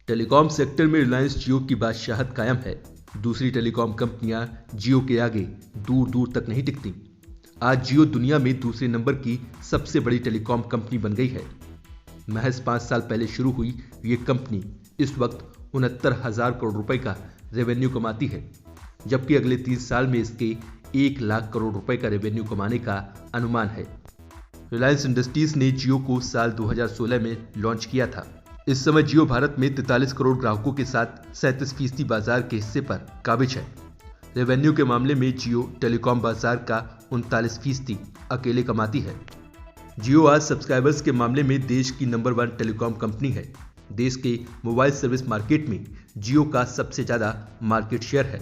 Telecom sector में रिलायंस जियो की बादशाहत कायम है। दूसरी टेलीकॉम कंपनियां जियो के आगे दूर दूर तक नहीं टिकती। आज जियो दुनिया में दूसरे नंबर की सबसे बड़ी टेलीकॉम कंपनी बन गई है। महज 5 साल पहले शुरू हुई ये कंपनी इस वक्त 69,000 करोड़ रुपए का रेवेन्यू कमाती है, जबकि अगले 3 साल में इसके 1 लाख करोड़ रुपए का रेवेन्यू कमाने का अनुमान है। रिलायंस इंडस्ट्रीज ने जियो को साल 2016 में लॉन्च किया था। इस समय जियो भारत में 43 करोड़ ग्राहकों के साथ 37% बाजार के हिस्से पर काबिज है। रेवेन्यू के मामले में जियो टेलीकॉम बाजार का 39% अकेले कमाती है। जियो आज सब्सक्राइबर्स के मामले में देश की नंबर 1 टेलीकॉम कंपनी है। देश के मोबाइल सर्विस मार्केट में जियो का सबसे ज्यादा मार्केट शेयर है।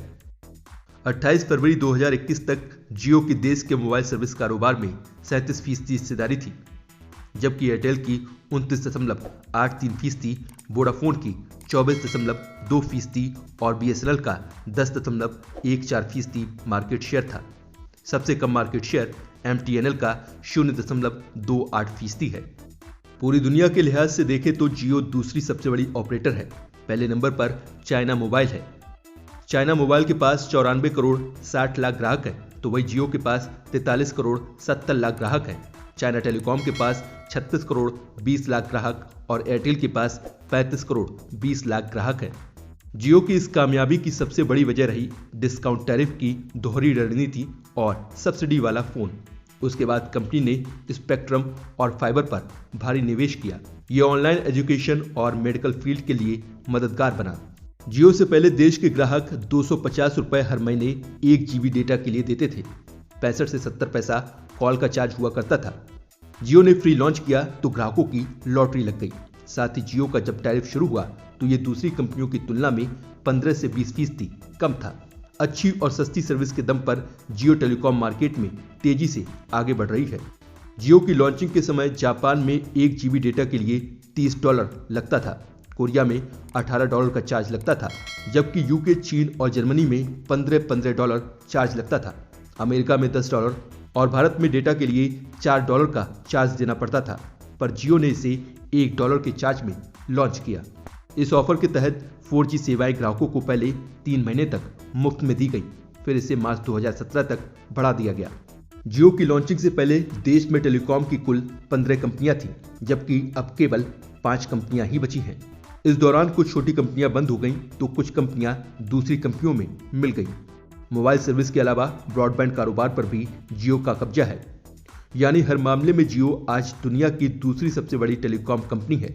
28 फरवरी 2021 तक जियो की देश के मोबाइल सर्विस कारोबार में 37% हिस्सेदारी थी, जबकि एयरटेल की 29.83%, वोडाफोन की 24.2% और बीएसएनएल का 10.14% मार्केट शेयर था। सबसे कम मार्केट शेयर एमटीएनएल का 0.28% है। पूरी दुनिया के लिहाज से देखें तो जियो दूसरी सबसे बड़ी ऑपरेटर है। पहले नंबर पर चाइना मोबाइल है। चाइना मोबाइल के पास 94 करोड़ 60 लाख ग्राहक है, तो वही जियो के पास 43 करोड़ 70 लाख ग्राहक है। चाइना टेलीकॉम के पास 36 करोड़ 20 लाख ग्राहक और एयरटेल के पास 35 करोड़ 20 लाख ग्राहक है। जियो की इस कामयाबी की सबसे बड़ी वजह रही डिस्काउंट टैरिफ की दोहरी रणनीति और सब्सिडी वाला फोन। उसके बाद कंपनी ने स्पेक्ट्रम और फाइबर पर भारी निवेश किया। ये ऑनलाइन एजुकेशन और मेडिकल फील्ड के लिए मददगार बना। जियो से पहले देश के ग्राहक 250 रुपए हर महीने 1 GB डेटा के लिए देते थे। 65 से 70 पैसा कॉल का चार्ज हुआ करता था। जियो ने फ्री लॉन्च किया तो ग्राहकों की लॉटरी लग गई। साथ ही जियो का जब टैरिफ शुरू हुआ तो ये दूसरी कंपनियों की तुलना में 15 से 20% कम था। अच्छी और सस्ती सर्विस के दम पर जियो टेलीकॉम मार्केट में तेजी से आगे बढ़ रही है। जियो की लॉन्चिंग के समय जापान में 1 GB डेटा के लिए $30 लगता था। कोरिया में $18 का चार्ज लगता था, जबकि यूके, चीन और जर्मनी में $15 चार्ज लगता था। अमेरिका में $10 और भारत में डेटा के लिए $4 का चार्ज देना पड़ता था, पर जियो ने इसे $1 के चार्ज में लॉन्च किया। इस ऑफर के तहत 4G सेवाएं ग्राहकों को पहले 3 महीने तक मुफ्त में दी गई, फिर इसे मार्च 2017 तक बढ़ा दिया गया। जियो की लॉन्चिंग से पहले देश में टेलीकॉम की कुल 15 कंपनियां थीं, जबकि अब केवल 5 कंपनियां ही बची हैं। इस दौरान कुछ छोटी कंपनियां बंद हो गईं तो कुछ कंपनियां दूसरी कंपनियों में मिल गईं। मोबाइल सर्विस के अलावा ब्रॉडबैंड कारोबार पर भी जियो का कब्जा है, यानी हर मामले में जियो आज दुनिया की दूसरी सबसे बड़ी टेलीकॉम कंपनी है।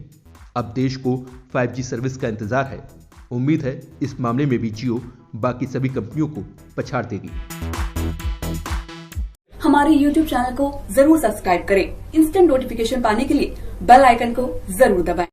अब देश को 5G सर्विस का इंतजार है। उम्मीद है इस मामले में भी जियो बाकी सभी कंपनियों को पछाड़ देगी। हमारे YouTube चैनल को जरूर सब्सक्राइब करें। इंस्टेंट नोटिफिकेशन पाने के लिए बेल आइकन को जरूर दबाएं।